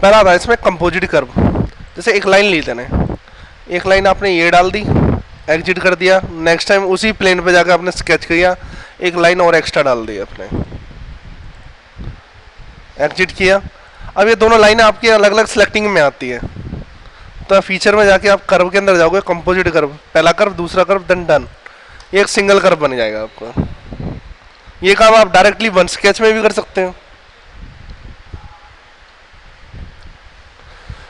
पहला आता है इसमें कंपोजिट कर्व। जैसे एक लाइन ली मैंने, एक लाइन आपने ये डाल दी, एग्जिट कर दिया, नेक्स्ट टाइम उसी प्लेन पे जाकर आपने स्केच किया, एक लाइन और एक्स्ट्रा डाल दी आपने, एग्जिट किया। अब ये दोनों लाइनें आपकी अलग अलग सिलेक्टिंग में आती है, तो फीचर में जाके आप कर्व के अंदर जाओगे, कंपोजिट कर्व, पहला कर्व दूसरा कर्व देन डन, एक सिंगल कर्व बन जाएगा आपका। ये काम आप डायरेक्टली वन स्केच में भी कर सकते हो।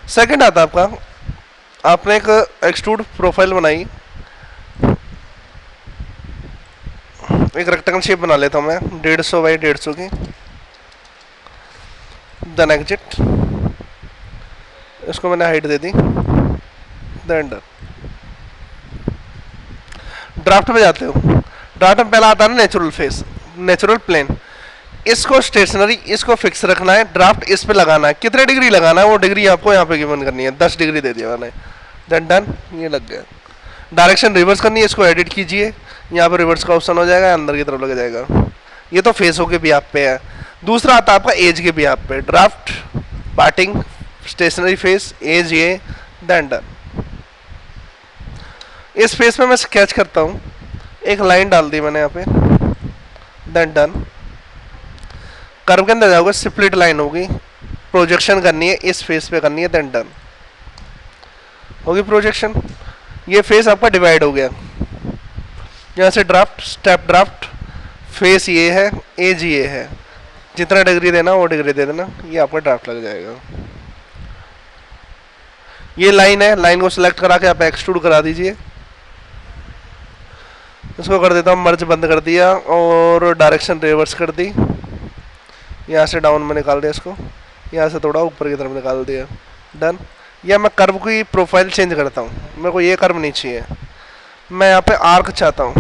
सेकंड आता है आपका, आपने एक एक्सट्रूड प्रोफाइल बनाई, एक रेक्टेंगल शेप बना लेता हूं मैं 150 बाई 150 की, देन एग्जिट, इसको मैंने हाइट दे दी, देन डन। ड्राफ्ट में जाते हो, ड्राफ्ट में पहला आता है नेचुरल फेस, नेचुरल प्लेन, इसको स्टेशनरी, इसको फिक्स रखना है, ड्राफ्ट इस पे लगाना है, कितने डिग्री लगाना है वो डिग्री आपको यहाँ पे गिवन करनी है, 10 डिग्री दे दिया मैंने, देन डन, ये लग गया। डायरेक्शन रिवर्स करनी है, इसको एडिट कीजिए, यहाँ पे रिवर्स का ऑप्शन हो जाएगा, अंदर की तरफ लग जाएगा। ये तो फेसों के बिहाफ पे है। दूसरा आता है आपका एज के बिहाफ पे, draft, parting, stationary face, as, ये, देन डन। इस फेस में मैं स्केच करता हूँ, एक लाइन डाल दी मैंने यहाँ पे, देन डन। कर्व के अंदर जाओगे, स्प्लिट लाइन होगी, प्रोजेक्शन करनी है, इस फेस पे करनी है, देन डन होगी प्रोजेक्शन। ये फेस आपका डिवाइड हो गया, यहाँ से ड्राफ्ट, स्टेप ड्राफ्ट, फेस ये है, एज ये है, जितना डिग्री देना वो डिग्री दे देना, ये आपका ड्राफ्ट लग जाएगा। ये लाइन है, लाइन को सिलेक्ट करा के आप एक्सट्रूड करा दीजिए, इसको कर देता हूँ मर्ज, बंद कर दिया और डायरेक्शन रिवर्स कर दी, यहाँ से डाउन में निकाल दिया इसको, यहाँ से थोड़ा ऊपर की तरफ निकाल दिया, डन। या मैं कर्व की प्रोफाइल चेंज करता हूँ, मेरे को ये कर्व नहीं चाहिए, मैं यहाँ पे आर्क चाहता हूँ,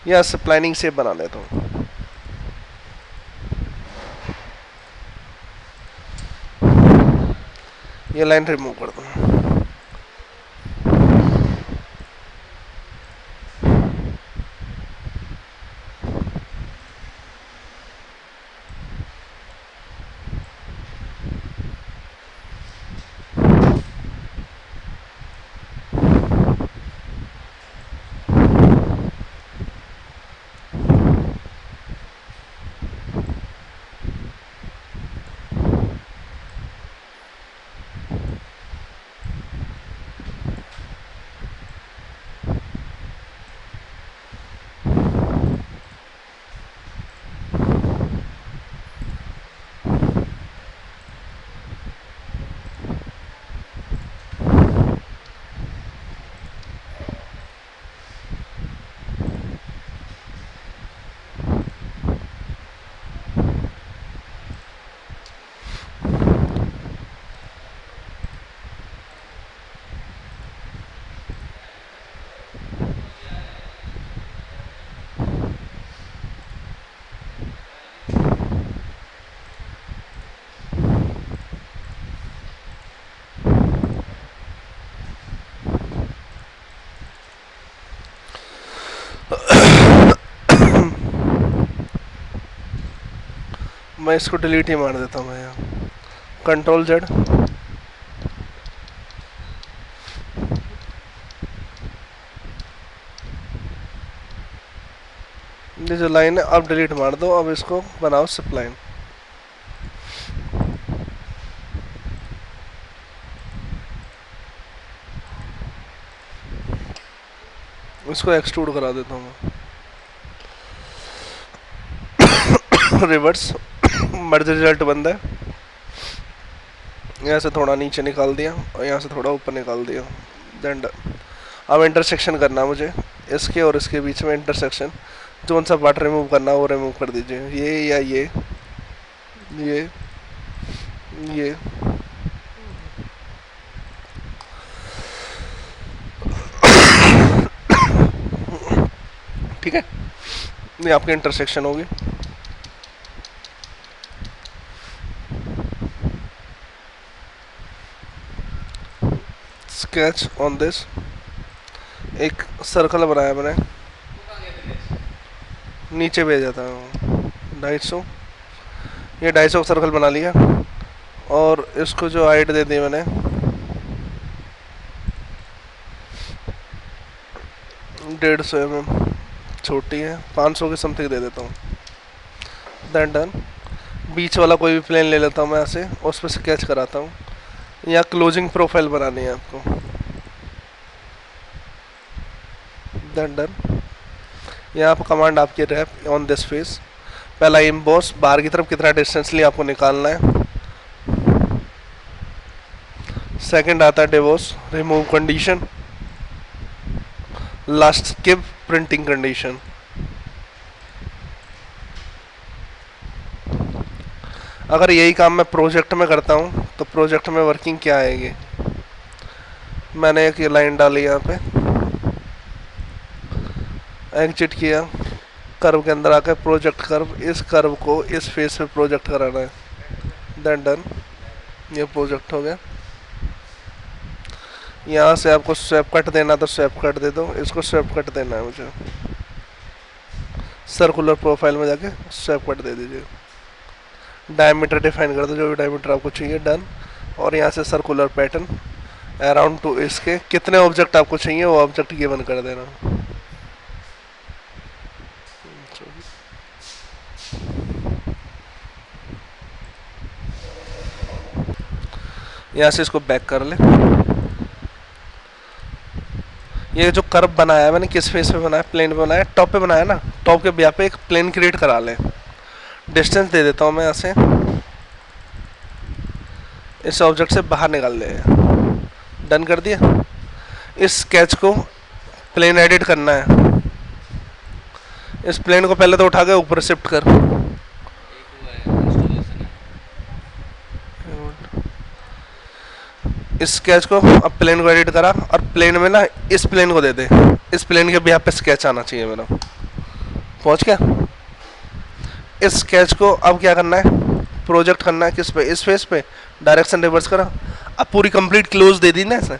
या प्लानिंग शेप बना लेता हूँ। ये लाइन रिमूव कर दूँ। मैं इसको डिलीट ही मार देता हूँ मैं यहाँ, कंट्रोल जेड, ये जो लाइन है अब डिलीट मार दो, अब इसको बनाओ सप्लाइन। इसको एक्सट्रूड करा देता हूँ मैं, रिवर्स, मर्ज रिजल्ट बंद है, यहाँ से थोड़ा नीचे निकाल दिया और यहाँ से थोड़ा ऊपर निकाल दिया, देन अब इंटरसेक्शन करना मुझे इसके और इसके बीच में, इंटरसेक्शन, जोन सा पार्ट रिमूव करना वो रिमूव कर दीजिए, ये या ये ठीक है, ये आपकी इंटरसेक्शन होगी। स्केच ऑन दिस, एक सर्कल बनाया मैंने, नीचे भेजा था, 250, ये 250 का सर्कल बना लिया। और इसको जो हाइट दे दी मैंने 150 mm, छोटी है, 500 के समथिंग दे देता हूँ। Then done. बीच वाला कोई भी प्लेन ले लेता हूँ मैं ऐसे, उस पर स्केच कराता हूँ। या क्लोजिंग प्रोफाइल बनानी है आपको। Then done. यहाँ पर कमांड आपकी रैप ऑन दिस फेस। पहला इम्बॉस, बाहर की तरफ कितना डिस्टेंस लिया आपको निकालना है। सेकंड आता है divorce, remove condition. Last skip printing condition. अगर यही काम मैं प्रोजेक्ट में करता हूँ तो प्रोजेक्ट में वर्किंग क्या आएगी। मैंने एक ये लाइन डाली यहाँ पे, एग्जिट किया, कर्व के अंदर आकर प्रोजेक्ट कर्व, इस कर्व को इस फेस पे प्रोजेक्ट कराना है। देन डन, ये प्रोजेक्ट हो गया। यहाँ से आपको स्वेप कट देना तो स्वेप कट दे दो, इसको स्वेप कट देना है मुझे। सर्कुलर प्रोफाइल में जाके स्वेप कट दे दीजिए। डायमीटर डिफाइन कर दो, जो भी डायमीटर आपको चाहिए। डन। और यहाँ से सर्कुलर पैटर्न अराउंड टू इसके कितने ऑब्जेक्ट आपको चाहिए वो ऑब्जेक्ट गिवन कर देना। यहाँ से इसको बैक कर ले। ये जो कर्व बनाया है मैंने किस फेस पे बनाया, प्लेन पे बनाया, टॉप पे बनाया ना, टॉप के यहाँ पे एक प्लेन क्रिएट करा ले। डिस्टेंस दे देता हूँ मैं यहाँ से, इस ऑब्जेक्ट से बाहर निकाल ले। डन कर दिया। इस स्केच को प्लेन एडिट करना है। इस प्लेन को पहले तो उठा के ऊपर शिफ्ट कर। इस स्केच को अब प्लेन को एडिट करा और प्लेन में ना इस प्लेन को दे दे। इस प्लेन के भी यहाँ पे स्केच आना चाहिए मेरा। पहुंच गया। इस स्केच को अब क्या करना है, प्रोजेक्ट करना है किस पे, इस फेस पे। डायरेक्शन रिवर्स करा, अब पूरी कंप्लीट क्लोज दे दी ना इसे।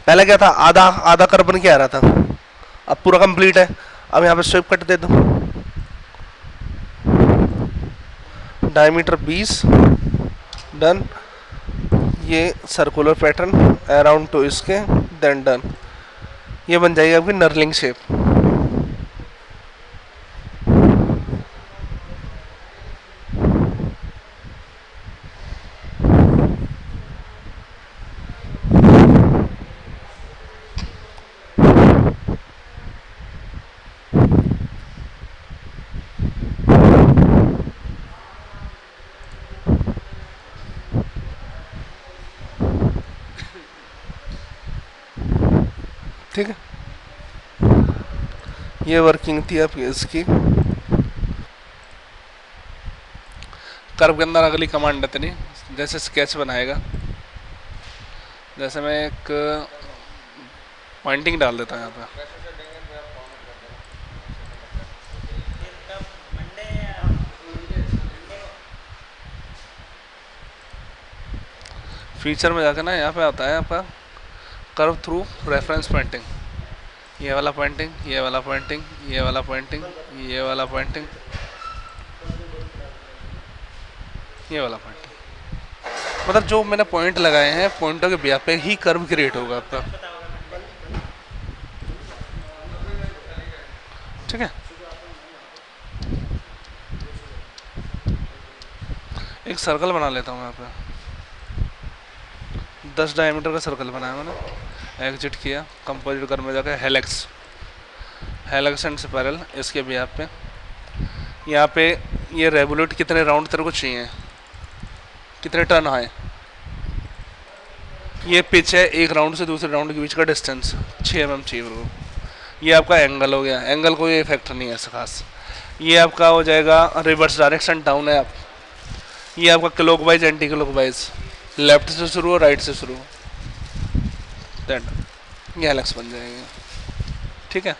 पहले क्या था, आधा आधा कर बन के आ रहा था, अब पूरा कंप्लीट है। अब यहाँ पे स्वेप कट दे दो, डायमीटर 20। डन। ये सर्कुलर पैटर्न अराउंड टू इसके। Then done. ये बन जाएगी आपकी नर्लिंग शेप। ठीक है, ये वर्किंग थी आपकी इसकी। कर्व के अंदर अगली कमांड है इतनी, जैसे स्केच बनाएगा, जैसे मैं एक पॉइंटिंग डाल देता हूँ यहाँ पे। फीचर में जाकर ना यहाँ पे आता है आपका कर्व थ्रू रेफरेंस पॉइंटिंग। ये वाला पॉइंटिंग, ये वाला पॉइंटिंग, ये वाला पॉइंटिंग, ये वाला पॉइंटिंग, ये वाला पॉइंटिंग। मतलब जो मैंने पॉइंट लगाए हैं, पॉइंटों के ब्याह पे ही कर्व क्रिएट होगा आपका। ठीक है। एक सर्कल बना लेता हूँ यहाँ पे, 10 डायमीटर का सर्कल बनाया मैंने। एग्जिट किया, कंपोजिट कर में जाकर हेलेक्स, हेलेक्स एंड स्पाइरल, इसके भी यहाँ पे। यहाँ पे ये रेवोल्यूट कितने राउंड तेरे को चाहिए, कितने टर्न आए। ये पिच है, एक राउंड से दूसरे राउंड के बीच का डिस्टेंस 6 mm चाहिए बिल्कुल। ये आपका एंगल हो गया, एंगल कोई इफेक्ट नहीं है ऐसा खास। ये आपका हो जाएगा रिवर्स डायरेक्शन डाउन है आप। ये आपका clock wise anti clock wise, left से शुरू हो राइट से शुरू हो। ये हेलेक्स बन जाएगा। ठीक है।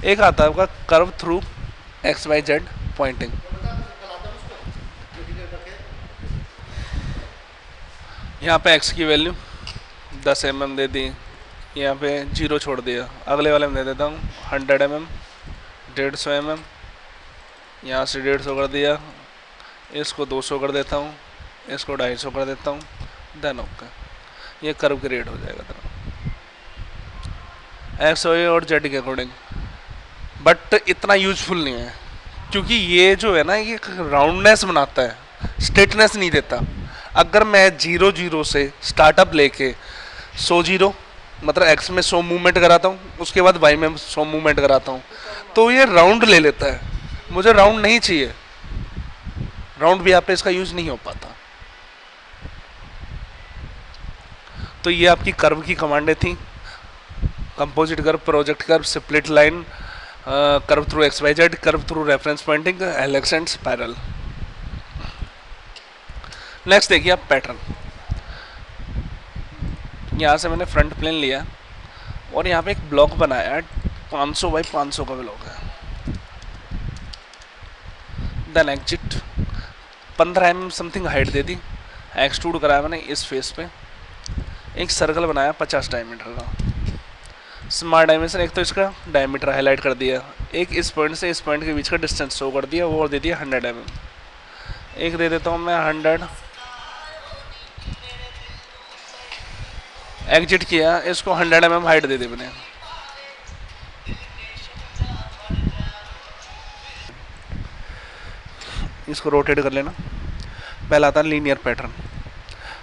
एक आता है आपका curve through X Y Z pointing. यहाँ पे एक्स की वैल्यू 10 mm दे दी, यहाँ पे 0 छोड़ दिया। अगले वाले में दे देता हूँ 100 mm, 150 mm, यहाँ से 150 कर दिया, इसको 200 कर देता हूँ, इसको 250 कर देता हूँ, देन ओके। ये कर्व क्रिएट हो जाएगा तरह एक्स वाई और जेड के अकॉर्डिंग, बट इतना यूजफुल नहीं है क्योंकि ये जो है ना ये राउंडनेस बनाता है, स्ट्रेटनेस नहीं देता। अगर मैं 0 0 से स्टार्टअप लेके 100 0 मतलब एक्स में 100 मूवमेंट कराता हूँ, उसके बाद वाई में 100 मूवमेंट कराता हूँ, तो ये राउंड ले लेता है। मुझे राउंड नहीं चाहिए, राउंड भी आप पे इसका यूज नहीं हो पाता। तो ये आपकी कर्व की कमांडें थी, composite curve, project curve, split line, curve through X Y Z, curve through reference pointing, helix and spiral. Next देखिए आप पैटर्न। यहाँ से मैंने फ्रंट प्लेन लिया और यहाँ पे एक ब्लॉक बनाया है, 500 बाई 500 का ब्लॉक है। Then exit 15 mm something height दे दी, एक्सट्रूड कराया मैंने इस फेस पे, एक सर्कल बनाया 50 डायमीटर का। स्मार्ट डायमेंशन, एक तो इसका डायमीटर हाईलाइट कर दिया, एक इस पॉइंट से इस पॉइंट के बीच का डिस्टेंस शो कर दिया, वो और दे दिया 100 mm। एक दे देता हूँ मैं 100, एग्जिट किया, इसको 100 mm हाइट दे दी मैंने। इसको रोटेट कर लेना। पहला आता है लीनियर पैटर्न।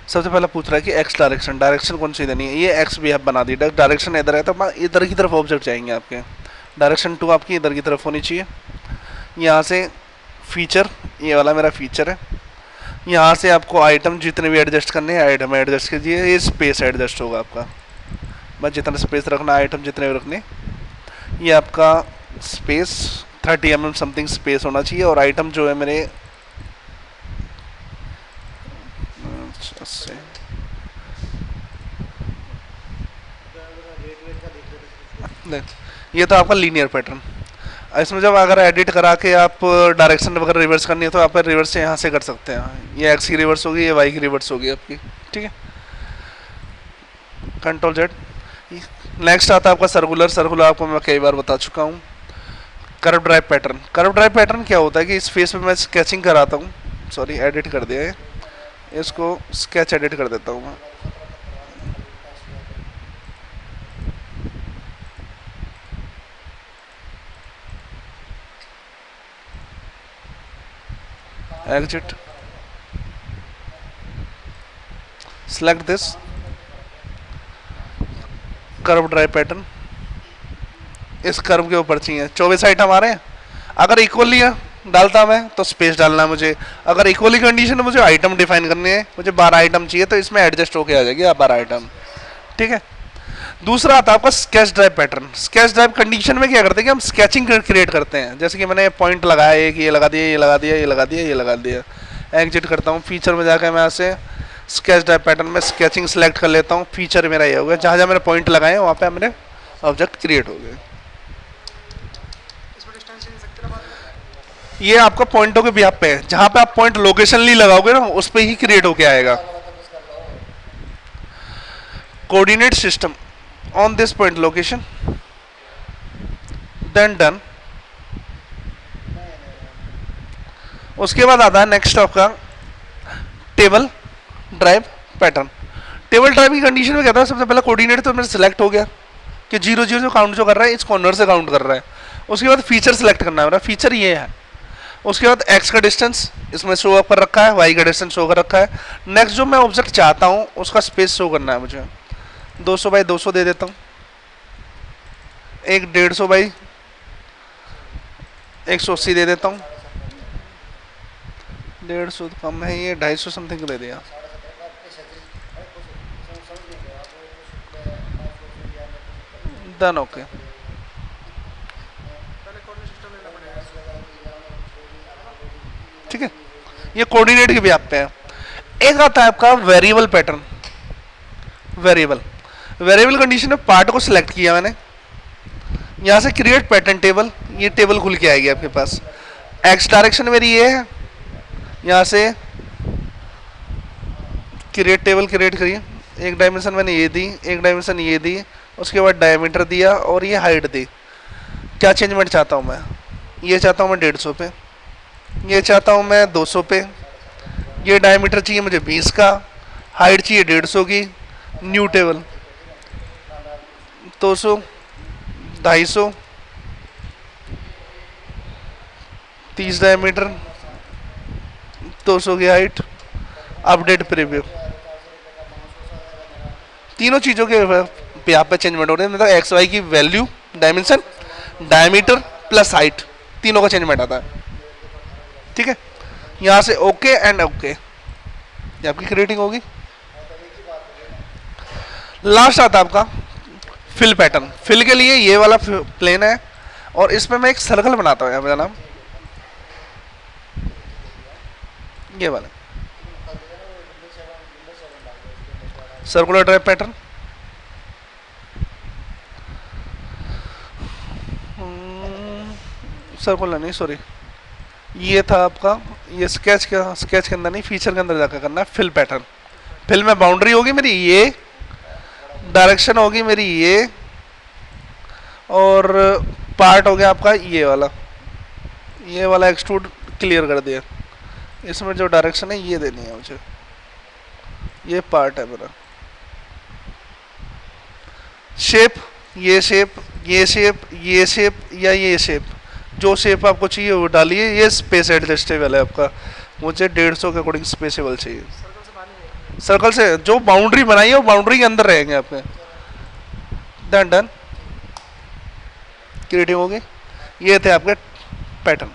सबसे पहले पूछ रहा है कि एक्स डायरेक्शन, डायरेक्शन कौन सी देनी है, ये एक्स भी आप बना दी, डायरेक्शन इधर है तो इधर की तरफ ऑब्जेक्ट जाएंगे आपके, डायरेक्शन 2 आपकी इधर की तरफ होनी चाहिए। यहाँ से फीचर, ये वाला मेरा फीचर है, यहाँ से आपको आइटम जितने भी एडजस्ट करने हैं आइटम एडजस्ट कीजिए, ये स्पेस एडजस्ट होगा आपका, बस जितना स्पेस रखना आइटम जितने भी रखने, ये आपका स्पेस 30 mm समथिंग स्पेस होना चाहिए। और आइटम जो है मेरे से ये तो आपका लीनियर पैटर्न। इसमें जब अगर एडिट करा के आप डायरेक्शन वगैरह रिवर्स करनी है तो आप रिवर्स से यहाँ से कर सकते हैं, ये एक्स की रिवर्स होगी, ये वाई की रिवर्स होगी आपकी, ठीक है। Control Z. नेक्स्ट आता है आपका सर्कुलर। सर्कुलर आपको मैं कई बार बता चुका हूँ। Curve drive pattern. Curve drive pattern क्या होता है कि इस फेस पे मैं स्केचिंग कराता हूँ, सॉरी एडिट कर दिया है, इसको स्केच एडिट कर देता हूँ मैं। Exit, select this curve drive pattern. इस कर्व के ऊपर चाहिए 24 आइटम आ रहे हैं। अगर इक्वली डालता मैं तो स्पेस डालना है मुझे, अगर इक्वली कंडीशन है मुझे आइटम डिफाइन करने हैं, मुझे 12 आइटम चाहिए तो इसमें एडजस्ट होके आ जाएगी 12 आइटम, ठीक है। दूसरा आता है आपका sketch drive pattern. Sketch drive condition में क्या करते हैं कि हम स्केचिंग क्रिएट करते हैं, जैसे कि मैंने पॉइंट लगाया, एक ये लगा दिया, ये लगा दिया, ये लगा दिया, ये लगा दिया, एग्जिट करता हूँ, फीचर में जाकर मैं यहाँ से स्केच ड्राइव पैटर्न में स्केचिंग सेलेक्ट कर लेता हूँ। फीचर मेरा ये हो गया, जहाँ जहाँ मैंने पॉइंट लगाए वहाँ पे मेरे ऑब्जेक्ट क्रिएट हो गए। ये आपका पॉइंटों के बिहाफ पे है, जहाँ पे आप पॉइंट लोकेशनली लगाओगे ना उस पे ही क्रिएट होके आएगा। Coordinate system on this point location, then done. उसके बाद आता है नेक्स्ट आपका table drive pattern. Table drive की कंडीशन में कहता है सबसे पहले कोऑर्डिनेट तो मेरा सिलेक्ट हो गया कि 0 0 जो काउंट जो कर रहा है इस कॉर्नर से काउंट कर रहा है। उसके बाद फीचर सेलेक्ट करना है, मेरा फीचर ये है। उसके बाद एक्स का डिस्टेंस इसमें शो अप कर रखा है, वाई का डिस्टेंस शो कर रखा है। नेक्स्ट जो मैं ऑब्जेक्ट चाहता हूँ उसका स्पेस शो करना है मुझे, 200 बाई 200 दे देता हूँ, एक 150 बाई 180 दे देता हूँ, 150 कम है, ये 250 समथिंग दे दिया। Done, okay. ठीक है, ये कोऑर्डिनेट के भी आप पे है। एक आता है आपका variable pattern. Variable variable condition में पार्ट को सिलेक्ट किया मैंने, यहाँ से क्रिएट पैटर्न टेबल, ये टेबल खुल के आएगी आपके पास। एक्स डायरेक्शन मेरी ये है, यहाँ से क्रिएट टेबल क्रिएट करिए। एक डायमेंशन मैंने ये दी, एक डायमेंशन ये दी, उसके बाद डायमीटर दिया और ये हाइट दी। क्या चेंजमेंट चाहता हूँ मैं, ये चाहता हूँ मैं 150 पे, ये चाहता हूँ मैं 200 पे, ये डायमीटर चाहिए मुझे 20 का, हाइट चाहिए 150 की, न्यू टेबल 200, 250, 30 डायमीटर, 200 की हाइट, अपडेट प्रीव्यू। तीनों चीज़ों के यहाँ पे चेंजमेंट हो रहे हैं, मतलब एक्स वाई की value, dimension, diameter plus height, तीनों का चेंजमेंट आता है। ठीक है, यहाँ से ओके एंड ओके, ये आपकी क्रिएटिंग होगी। लास्ट आता है आपका फिल पैटर्न। फिल के लिए ये वाला प्लेन है और इसमें मैं एक सर्कल बनाता हूँ यहाँ पे जनाब, ये वाला सर्कुलर ड्राइव पैटर्न। सर्कुलर नहीं, सॉरी, ये था आपका, ये स्केच के अंदर नहीं, फीचर के अंदर जाकर करना है फिल पैटर्न। फिल में बाउंड्री होगी मेरी ये, डायरेक्शन होगी मेरी ये, और पार्ट हो गया आपका ये वाला एक्सट्रूड क्लियर कर दिया। इसमें जो डायरेक्शन है ये देनी है मुझे, ये पार्ट है मेरा। शेप, ये शेप, ये शेप, ये शेप या ये शेप, जो शेप आपको चाहिए वो डालिए। ये स्पेस एडजस्टेबल है आपका, मुझे 150 के अकॉर्डिंग स्पेसेबल चाहिए। सर्कल से जो बाउंड्री बनाई है वो बाउंड्री के अंदर रहेंगे आपके। डन डन, क्रिएटिव हो गए। ये थे आपके पैटर्न।